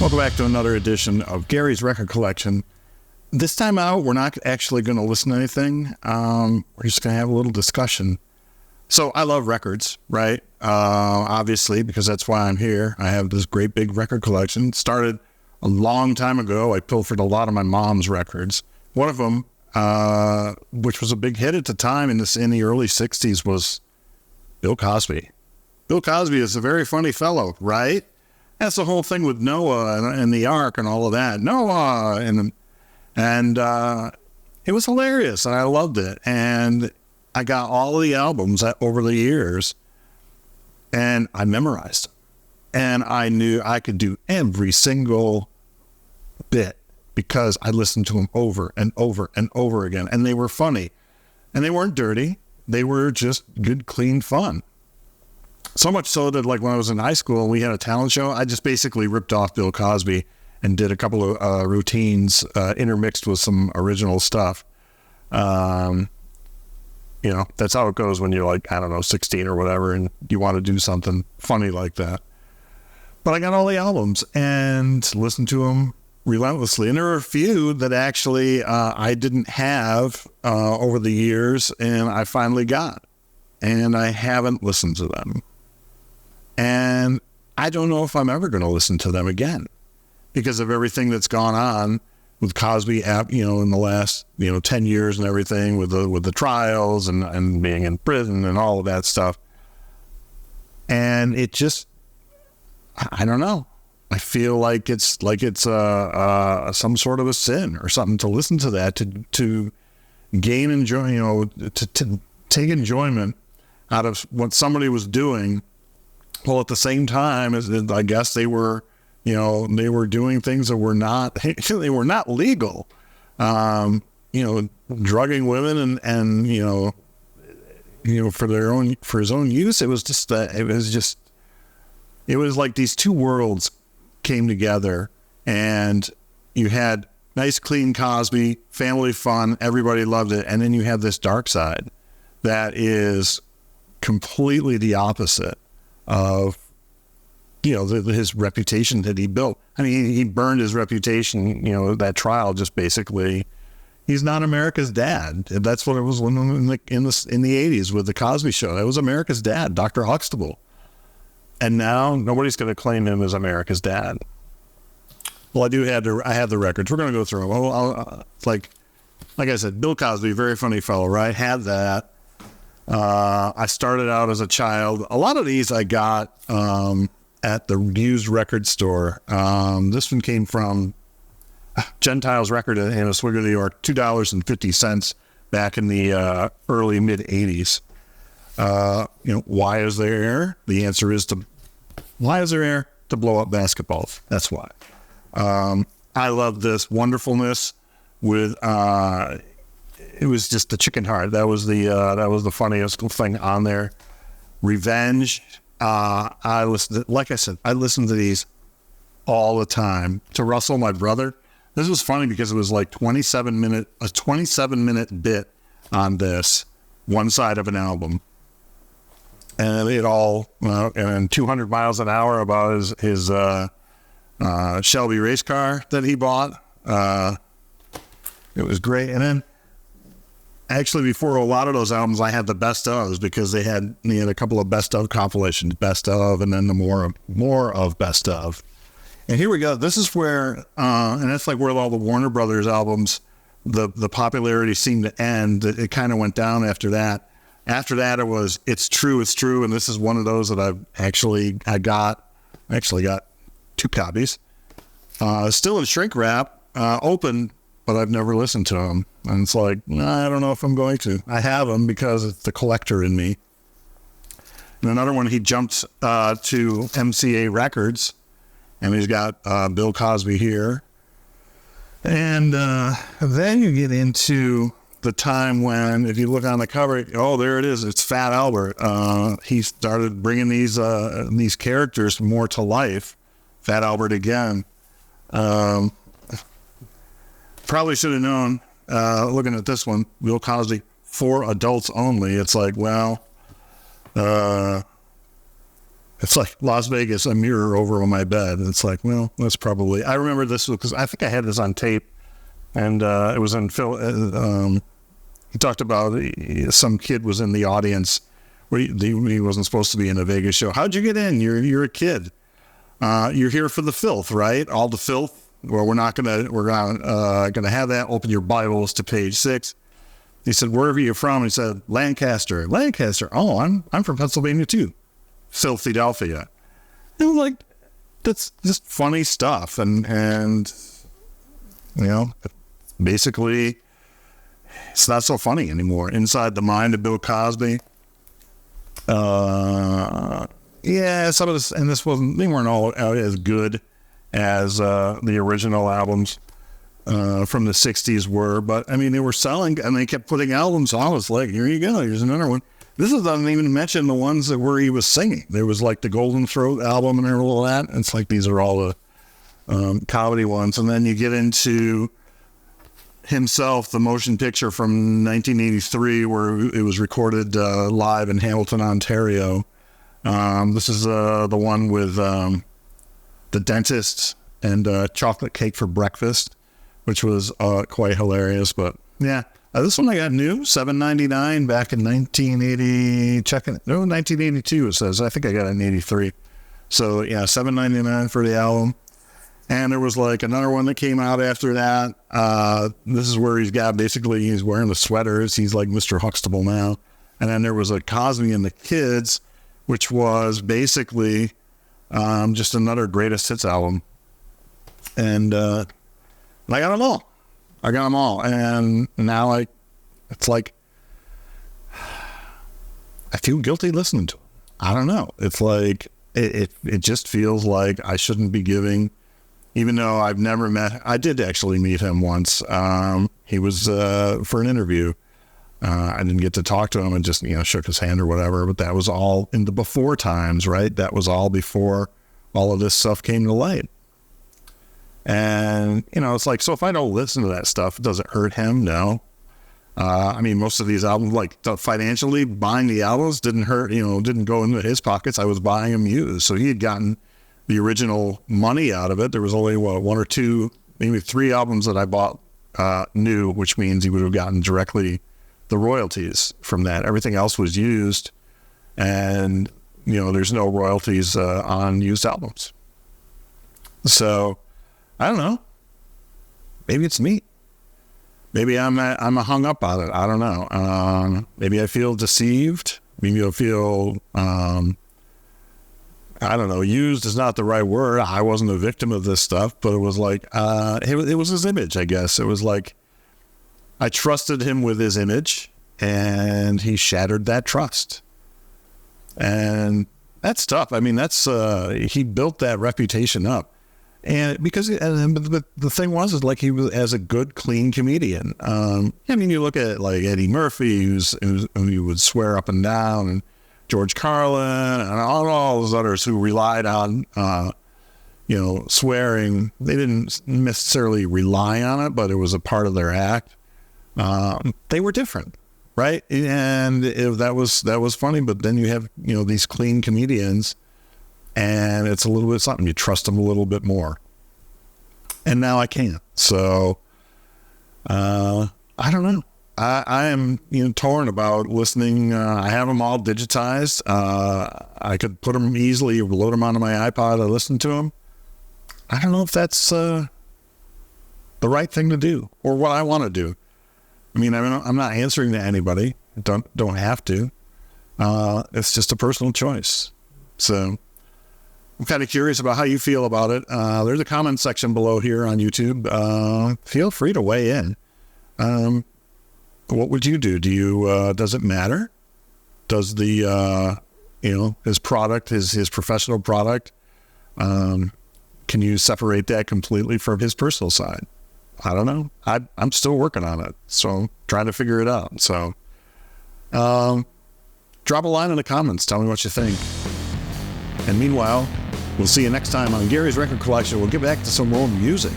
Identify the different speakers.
Speaker 1: Welcome back to another edition of Gary's Record Collection. This time out, we're not actually going to listen to anything. We're just going to have a little discussion. So I love records, right? Obviously, because that's why I'm here. I have this great big record collection. It started a long time ago. I pilfered a lot of my mom's records. One of them, which was a big hit at the time in the early 60s, was Bill Cosby. Bill Cosby is a very funny fellow, right? That's the whole thing with Noah and the Ark and all of that. Noah and it was hilarious, and I loved it. And I got all of the albums over the years, and I memorized them. And I knew I could do every single bit because I listened to them over and over and over again. And they were funny, and they weren't dirty. They were just good, clean fun. So much so that, like, when I was in high school and we had a talent show, I just basically ripped off Bill Cosby and did a couple of routines intermixed with some original stuff. You know, that's how it goes when you're like, I don't know, 16 or whatever, and you want to do something funny like that. But I got all the albums and listened to them relentlessly. And there were a few that actually I didn't have over the years, and I finally got. And I haven't listened to them. And I don't know if I'm ever going to listen to them again because of everything that's gone on with Cosby, you know, in the last, 10 years and everything with the trials and being in prison and all of that stuff. And it just, I don't know. I feel like it's some sort of a sin or something to listen to that, to gain enjoyment, to take enjoyment out of what somebody was doing. Well, at the same time, I guess they were doing things that were not, they were not legal. Drugging women and for his own use. It was like these two worlds came together, and you had nice, clean Cosby, family fun, everybody loved it. And then you have this dark side that is completely the opposite of, his reputation that he built. I mean, he burned his reputation, that trial just basically, he's not America's dad. That's what it was in the 80s with the Cosby Show. That was America's dad, Dr. Huxtable. And now nobody's going to claim him as America's dad. Well, I have the records. We're going to go through them. Well, like I said, Bill Cosby, very funny fellow, right? Had that. I started out as a child. A lot of these I got at the used record store. This one came from Gentiles Record in Oswego, New York, $2.50 back in the early mid 80s. Why is there air? The answer is why is there air? To blow up basketballs. That's why. I love this wonderfulness with, it was just the chicken heart. That was the funniest thing on there. Revenge. I listened to these all the time. To Russell, my brother. This was funny because it was like a 27 minute bit on this one side of an album. And it all, and 200 miles an hour about his Shelby race car that he bought. It was great. And then, actually, before a lot of those albums, I had the best ofs because they had a couple of best of compilations, best of, and then the more of best of. And here we go. This is where, and that's like where all the Warner Brothers albums, the popularity seemed to end. It kind of went down after that. After that, it was It's True, and this is one of those that I got 2 copies. Still in shrink wrap, open, but I've never listened to them. And it's like, I don't know if I'm going to. I have them because it's the collector in me. And another one, he jumped to MCA Records, and he's got Bill Cosby here. And then you get into the time when, if you look on the cover, oh, there it is. It's Fat Albert. He started bringing these characters more to life. Fat Albert again. Probably should have known, looking at this one, Bill Cosby, for adults only. It's like, well, It's like Las Vegas, a mirror over on my bed. And it's like, well, that's probably, I remember this because I think I had this on tape, and it was in Phil. He talked about some kid was in the audience where he wasn't supposed to be in a Vegas show. How'd you get in? You're a kid. You're here for the filth, right? All the filth. Well, we're gonna have that. Open your Bibles to page 6. He said, "Wherever you're from." He said, "Lancaster." Lancaster. Oh, I'm from Pennsylvania too. Philadelphia. And like, that's just funny stuff, and you know, basically, it's not so funny anymore. Inside the Mind of Bill Cosby. Yeah, some of this, and they weren't all as good as the original albums from the 60s were, but I mean, they were selling, and they kept putting albums on. It's like, here you go, here's another one. This doesn't even mention the ones that where he was singing. There was like the Golden Throat album and all that. It's like, these are all the comedy ones. And then you get into himself, the motion picture from 1983, where it was recorded live in Hamilton, Ontario. This is the one with the dentist and chocolate cake for breakfast, which was quite hilarious. But yeah, this one I got new, $7.99 back in 1980. Checking it, no, 1982 it says. I think I got it in 83. So yeah, $7.99 for the album. And there was like another one that came out after that. This is where he's wearing the sweaters. He's like Mr. Huxtable now. And then there was a Cosby and the Kids, which was basically just another greatest hits album. And I got them all. And now it's like, I feel guilty listening to them. I don't know. It's like, it just feels like I shouldn't be giving, even though I've never met, I did actually meet him once. He was for an interview. I didn't get to talk to him and just, shook his hand or whatever, but that was all in the before times, right? That was all before all of this stuff came to light. And, it's like, so if I don't listen to that stuff, does it hurt him? No. I mean, most of these albums, like financially buying the albums didn't hurt, didn't go into his pockets. I was buying them used. So he had gotten the original money out of it. There was only one or two, maybe 3 albums that I bought new, which means he would have gotten directly the royalties from that. Everything else was used, and there's no royalties on used albums. So I don't know. Maybe it's me. Maybe I'm hung up on it. I don't know. Maybe I feel deceived. Maybe I feel I don't know. Used is not the right word. I wasn't a victim of this stuff, but it was like it was his image, I guess. It was like, I trusted him with his image, and he shattered that trust. And that's tough. I mean, he built that reputation up. And because the thing is like, he was as a good, clean comedian. I mean, you look at like Eddie Murphy, who would swear up and down, and George Carlin, and all those others who relied on, swearing. They didn't necessarily rely on it, but it was a part of their act. They were different, right? And that was funny. But then you have these clean comedians, and it's a little bit something. You trust them a little bit more. And now I can't. So I don't know. I am torn about listening. I have them all digitized. I could put them easily, load them onto my iPod and listen to them. I don't know if that's the right thing to do or what I want to do. I mean, I'm not answering to anybody. Don't have to. It's just a personal choice. So I'm kind of curious about how you feel about it. There's a comment section below here on YouTube. Feel free to weigh in. What would you do? Do you, does it matter? Does the, his product, his professional product, can you separate that completely from his personal side? I don't know. I'm still working on it. So trying to figure it out. So, drop a line in the comments. Tell me what you think. And meanwhile, we'll see you next time on Gary's Record Collection. We'll get back to some more music.